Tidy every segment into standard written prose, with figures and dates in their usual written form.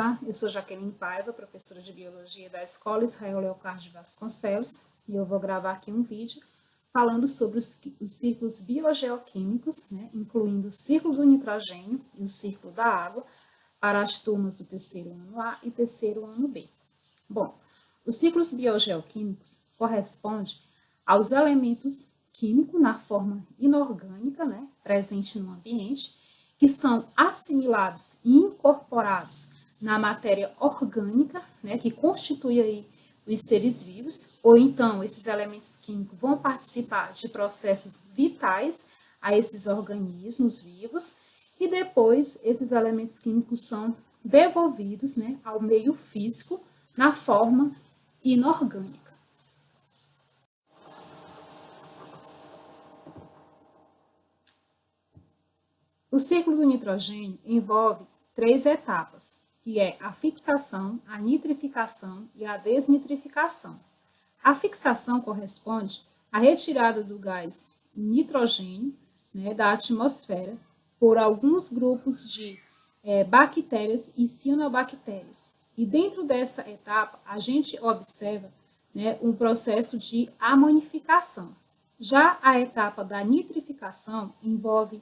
Olá, eu sou Jaqueline Paiva, professora de Biologia da Escola Israel Leocádio Vasconcelos, e eu vou gravar aqui um vídeo falando sobre os ciclos biogeoquímicos, incluindo o ciclo do nitrogênio e o ciclo da água, para as turmas do terceiro ano A e terceiro ano B. Bom, os ciclos biogeoquímicos correspondem aos elementos químicos na forma inorgânica, presente no ambiente, que são assimilados e incorporados na matéria orgânica, que constitui aí os seres vivos, ou então esses elementos químicos vão participar de processos vitais a esses organismos vivos, e depois esses elementos químicos são devolvidos, ao meio físico na forma inorgânica. O ciclo do nitrogênio envolve 3 etapas, que é a fixação, a nitrificação e a desnitrificação. A fixação corresponde à retirada do gás nitrogênio, da atmosfera por alguns grupos de bactérias e cianobactérias. E dentro dessa etapa, a gente observa um processo de amonificação. Já a etapa da nitrificação envolve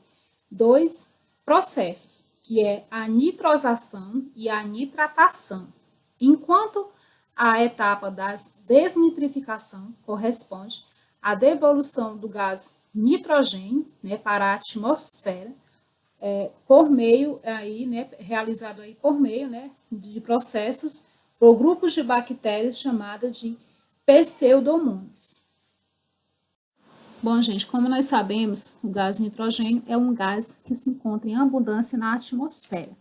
2 processos, que é a nitrosação e a nitratação, enquanto a etapa da desnitrificação corresponde à devolução do gás nitrogênio para a atmosfera, por meio aí, realizado aí por meio de processos por grupos de bactérias chamadas de pseudomonas. Bom, gente, como nós sabemos, o gás nitrogênio é um gás que se encontra em abundância na atmosfera,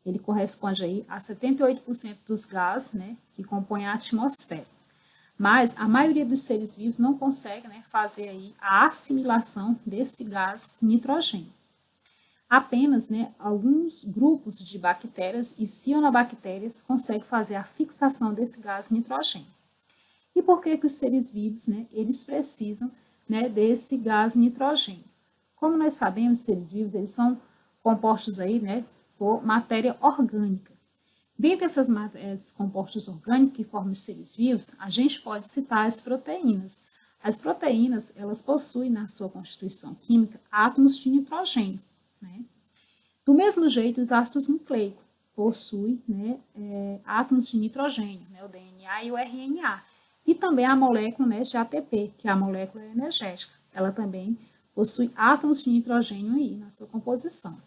Ele corresponde aí a 78% dos gases, que compõem a atmosfera. Mas a maioria dos seres vivos não consegue, fazer aí a assimilação desse gás nitrogênio. Apenas, alguns grupos de bactérias e cianobactérias conseguem fazer a fixação desse gás nitrogênio. E por que os seres vivos, eles precisam desse gás nitrogênio? Como nós sabemos, os seres vivos eles são compostos aí, por matéria orgânica. Dentre esses compostos orgânicos que formam os seres vivos, a gente pode citar as proteínas. As proteínas, elas possuem na sua constituição química átomos de nitrogênio. Do mesmo jeito, os ácidos nucleicos possuem átomos de nitrogênio, o DNA e o RNA. E também a molécula de ATP, que é a molécula energética. Ela também possui átomos de nitrogênio aí na sua composição.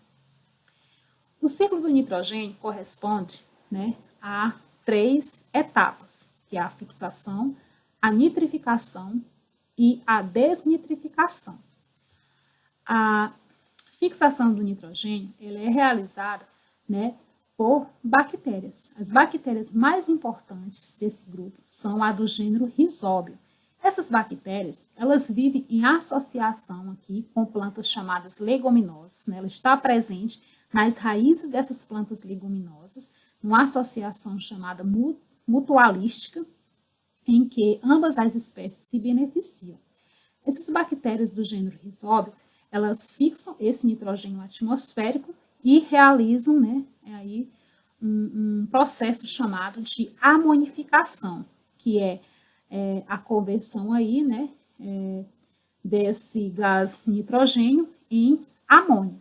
O ciclo do nitrogênio corresponde a 3 etapas, que é a fixação, a nitrificação e a desnitrificação. A fixação do nitrogênio ela é realizada por bactérias. As bactérias mais importantes desse grupo são a do gênero Rhizóbio. Essas bactérias, elas vivem em associação aqui com plantas chamadas leguminosas, Ela está presente nas raízes dessas plantas leguminosas, numa associação chamada mutualística, em que ambas as espécies se beneficiam. Essas bactérias do gênero Rhizóbio, elas fixam esse nitrogênio atmosférico e realizam aí um processo chamado de amonificação, que é a conversão aí, desse gás nitrogênio em amônia.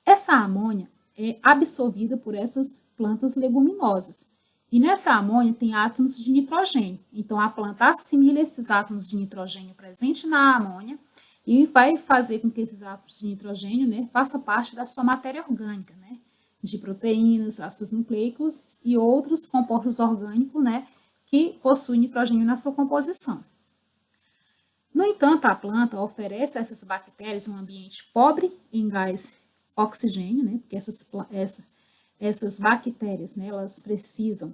Essa amônia é absorvida por essas plantas leguminosas. E nessa amônia tem átomos de nitrogênio. Então, a planta assimila esses átomos de nitrogênio presentes na amônia e vai fazer com que esses átomos de nitrogênio façam parte da sua matéria orgânica, de proteínas, ácidos nucleicos e outros compostos orgânicos, que possuem nitrogênio na sua composição. No entanto, a planta oferece a essas bactérias um ambiente pobre em gás oxigênio, porque essas bactérias, elas precisam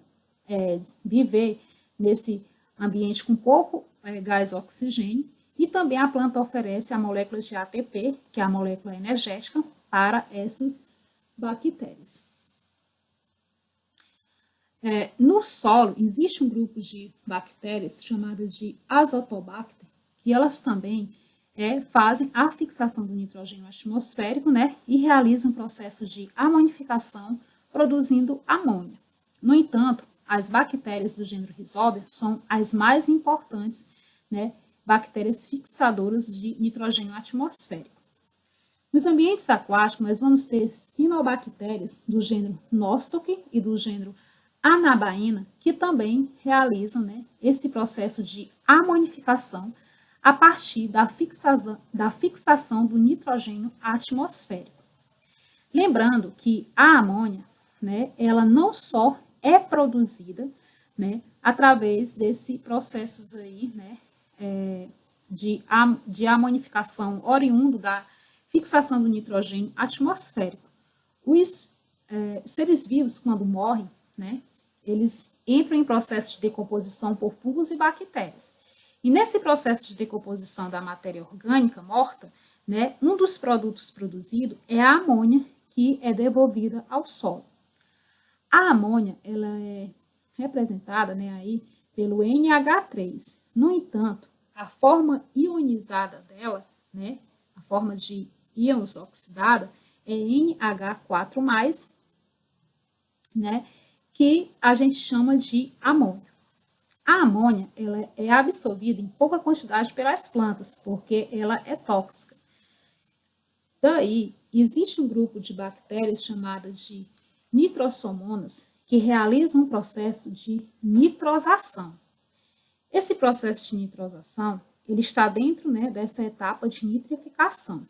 viver nesse ambiente com pouco gás oxigênio, e também a planta oferece a molécula de ATP, que é a molécula energética, para essas bactérias. No solo, existe um grupo de bactérias chamada de Azotobacter, que elas também fazem a fixação do nitrogênio atmosférico, e realizam um processo de amonificação produzindo amônia. No entanto, as bactérias do gênero Rhizobia são as mais importantes, né, bactérias fixadoras de nitrogênio atmosférico. Nos ambientes aquáticos, nós vamos ter cianobactérias do gênero Nostoc e do gênero Anabaena, que também realizam, né, esse processo de amonificação a partir da fixação do nitrogênio atmosférico. Lembrando que a amônia, né, ela não só é produzida, né, através desse processos aí, né, de amonificação oriundo da fixação do nitrogênio atmosférico. Os seres vivos, quando morrem, né, eles entram em processo de decomposição por fungos e bactérias. E nesse processo de decomposição da matéria orgânica morta, né, um dos produtos produzidos é a amônia, que é devolvida ao solo. A amônia, ela é representada, né, aí pelo NH3. No entanto, a forma ionizada dela, né, a forma de íons oxidada, é NH4+, né, que a gente chama de amônia. A amônia, ela é absorvida em pouca quantidade pelas plantas, porque ela é tóxica. Daí, existe um grupo de bactérias chamada de nitrosomonas, que realizam um processo de nitrosação. Esse processo de nitrosação, ele está dentro, né, dessa etapa de nitrificação.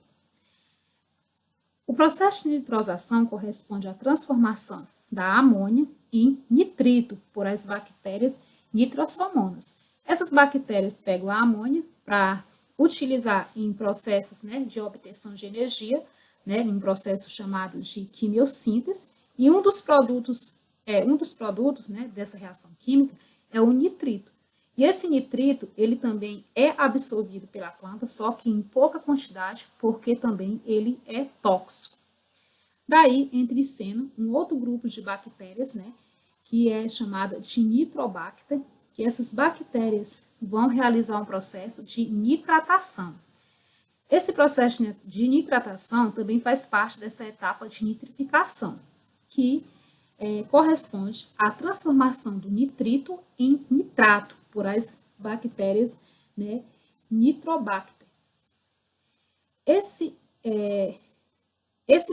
O processo de nitrosação corresponde à transformação da amônia em nitrito por as bactérias nitrosomonas. Essas bactérias pegam a amônia para utilizar em processos, né, de obtenção de energia, né, em um processo chamado de quimiossíntese, e um dos produtos, né, dessa reação química é o nitrito. E esse nitrito, ele também é absorvido pela planta, só que em pouca quantidade, porque também ele é tóxico. Daí, entra em cena um outro grupo de bactérias, né, que é chamada de nitrobacter, que essas bactérias vão realizar um processo de nitratação. Esse processo de nitratação também faz parte dessa etapa de nitrificação, que corresponde à transformação do nitrito em nitrato por as bactérias, né, nitrobacter. Esse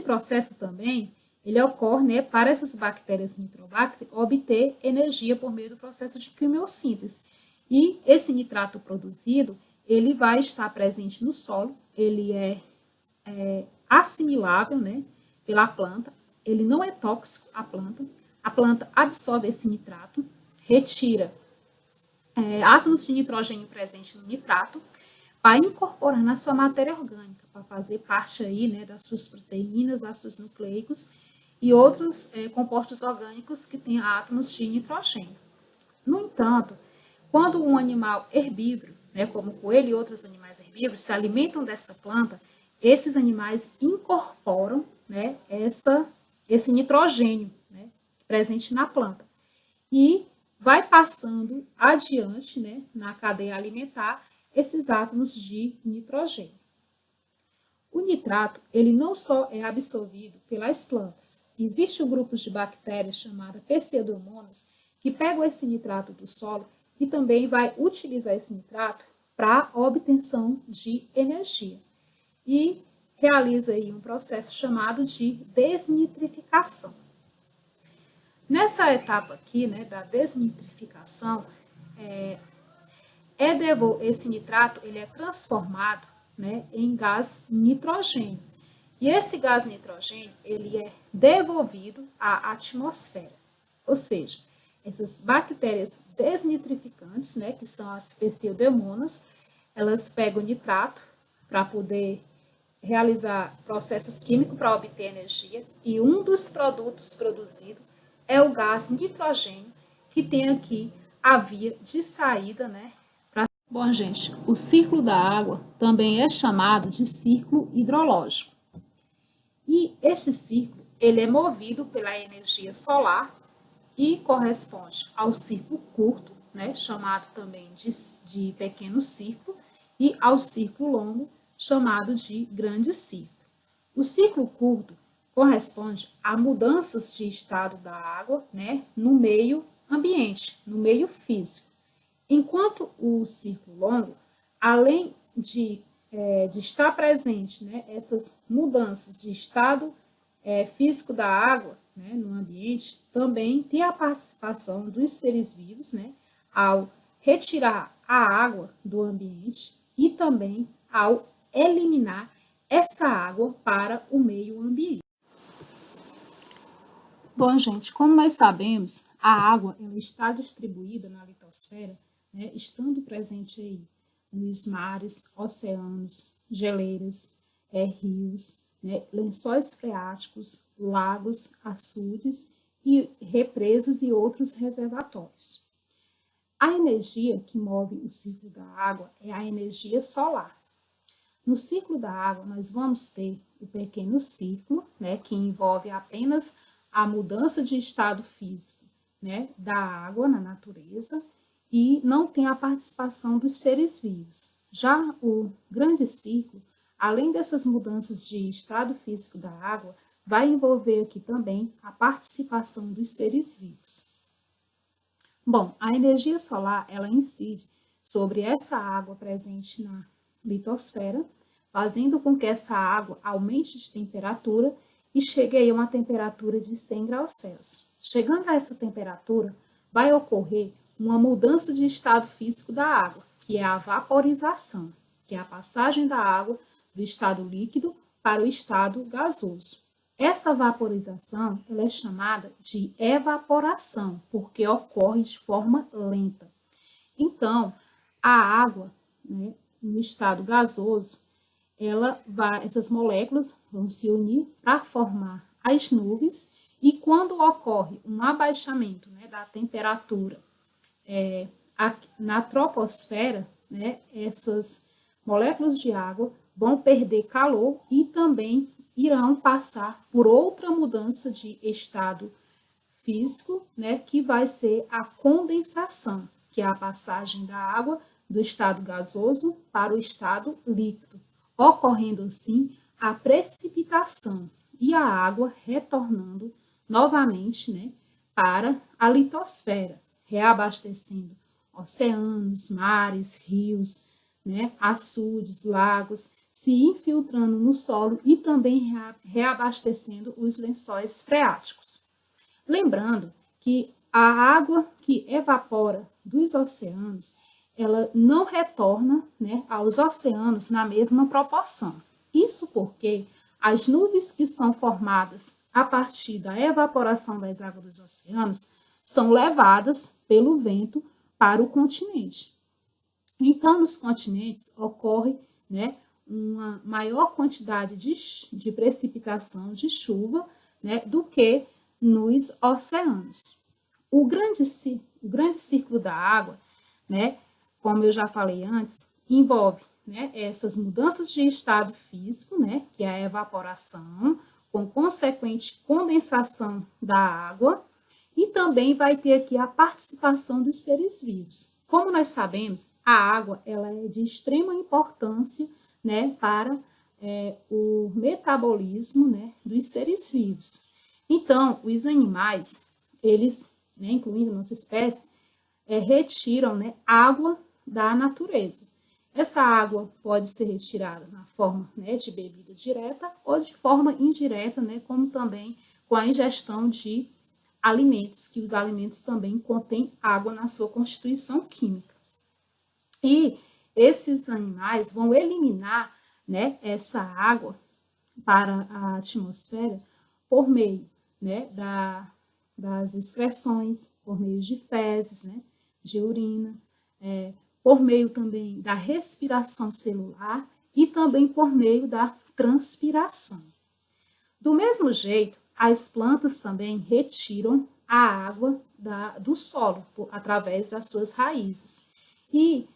processo também ele ocorre, né, para essas bactérias nitrobacter obter energia por meio do processo de quimiossíntese. E esse nitrato produzido, ele vai estar presente no solo, ele é assimilável, né, pela planta, ele não é tóxico à planta, a planta absorve esse nitrato, retira átomos de nitrogênio presentes no nitrato, para incorporar na sua matéria orgânica, para fazer parte aí, né, das suas proteínas, ácidos nucleicos e outros compostos orgânicos que têm átomos de nitrogênio. No entanto, quando um animal herbívoro, né, como o coelho e outros animais herbívoros, se alimentam dessa planta, esses animais incorporam, né, esse nitrogênio, né, presente na planta e vai passando adiante, né, na cadeia alimentar esses átomos de nitrogênio. O nitrato, ele não só é absorvido pelas plantas, existe um grupo de bactérias chamada Pseudomonas que pegam esse nitrato do solo e também vai utilizar esse nitrato para a obtenção de energia. E realiza aí um processo chamado de desnitrificação. Nessa etapa aqui, né, da desnitrificação, esse nitrato ele é transformado, né, em gás nitrogênio. E esse gás nitrogênio ele é devolvido à atmosfera. Ou seja, essas bactérias desnitrificantes, né, que são as pseudomonas, elas pegam o nitrato para poder realizar processos químicos para obter energia e um dos produtos produzidos é o gás nitrogênio, que tem aqui a via de saída, né? Bom, gente, o ciclo da água também é chamado de ciclo hidrológico. E este ciclo, ele é movido pela energia solar e corresponde ao ciclo curto, né, chamado também de pequeno ciclo, e ao ciclo longo, chamado de grande ciclo. O ciclo curto corresponde a mudanças de estado da água, né, no meio ambiente, no meio físico. Enquanto o ciclo longo, além de estar presente, né, essas mudanças de estado físico da água, né, no ambiente, também tem a participação dos seres vivos, né, ao retirar a água do ambiente e também ao eliminar essa água para o meio ambiente. Bom, gente, como nós sabemos, a água ela está distribuída na litosfera, né, estando presente aí nos mares, oceanos, geleiras, rios, né, lençóis freáticos, lagos, açudes e represas e outros reservatórios. A energia que move o ciclo da água é a energia solar. No ciclo da água, nós vamos ter o pequeno ciclo, né, que envolve apenas a mudança de estado físico, né, da água na natureza e não tem a participação dos seres vivos. Já o grande ciclo, além dessas mudanças de estado físico da água, vai envolver aqui também a participação dos seres vivos. Bom, a energia solar, ela incide sobre essa água presente na litosfera, fazendo com que essa água aumente de temperatura e chegue a uma temperatura de 100 graus Celsius. Chegando a essa temperatura, vai ocorrer uma mudança de estado físico da água, que é a vaporização, que é a passagem da água do estado líquido para o estado gasoso. Essa vaporização ela é chamada de evaporação, porque ocorre de forma lenta. Então, a água, né, no estado gasoso, essas moléculas vão se unir para formar as nuvens e quando ocorre um abaixamento, né, da temperatura na troposfera, né, essas moléculas de água vão perder calor e também irão passar por outra mudança de estado físico, né, que vai ser a condensação, que é a passagem da água do estado gasoso para o estado líquido, ocorrendo assim a precipitação e a água retornando novamente, né, para a litosfera, reabastecendo oceanos, mares, rios, né, açudes, lagos, se infiltrando no solo e também reabastecendo os lençóis freáticos. Lembrando que a água que evapora dos oceanos, ela não retorna, né, aos oceanos na mesma proporção. Isso porque as nuvens que são formadas a partir da evaporação das águas dos oceanos são levadas pelo vento para o continente. Então, nos continentes ocorre, né, uma maior quantidade de precipitação, de chuva, né, do que nos oceanos. O grande círculo da água, né, como eu já falei antes, envolve, né, essas mudanças de estado físico, né, que é a evaporação, com consequente condensação da água, e também vai ter aqui a participação dos seres vivos. Como nós sabemos, a água ela é de extrema importância, né, para o metabolismo, né, dos seres vivos. Então, os animais, eles, né, incluindo a nossa espécie, retiram, né, água da natureza. Essa água pode ser retirada na forma, né, de bebida direta ou de forma indireta, né, como também com a ingestão de alimentos, que os alimentos também contêm água na sua constituição química. E esses animais vão eliminar, né, essa água para a atmosfera por meio, né, das excreções, por meio de fezes, né, de urina, por meio também da respiração celular e também por meio da transpiração. Do mesmo jeito, as plantas também retiram a água do solo através das suas raízes. E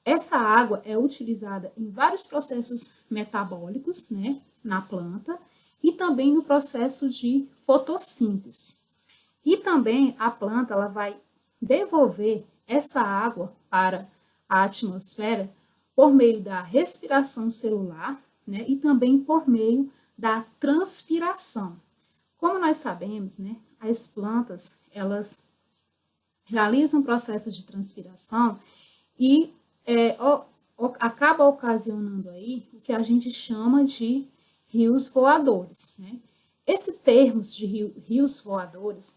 essa água é utilizada em vários processos metabólicos, né, na planta e também no processo de fotossíntese. E também a planta ela vai devolver essa água para a atmosfera por meio da respiração celular, né, e também por meio da transpiração. Como nós sabemos, né, as plantas, elas realizam um processo de transpiração e acaba ocasionando aí o que a gente chama de rios voadores, né? Esse termo de rios voadores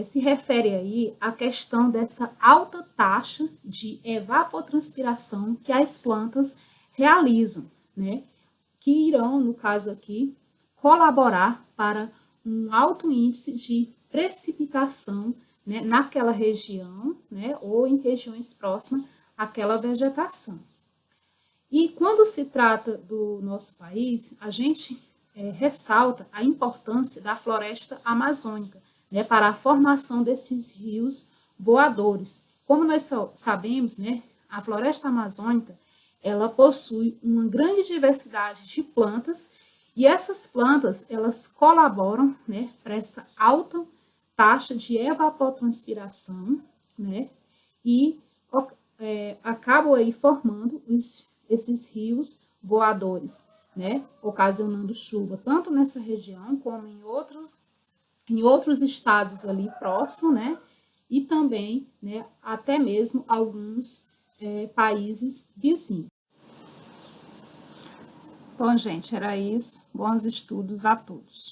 se refere aí à questão dessa alta taxa de evapotranspiração que as plantas realizam, né? Que irão, no caso aqui, colaborar para um alto índice de precipitação, né, naquela região, né, ou em regiões próximas àquela vegetação. E quando se trata do nosso país, a gente ressalta a importância da floresta amazônica, né, para a formação desses rios voadores. Como nós sabemos, né, a floresta amazônica ela possui uma grande diversidade de plantas e essas plantas elas colaboram, né, para essa alta taxa de evapotranspiração, né, e acabam aí formando esses rios voadores, né, ocasionando chuva tanto nessa região como em outros estados ali próximos, né, e também, né, até mesmo alguns países vizinhos. Bom, gente, era isso. Bons estudos a todos.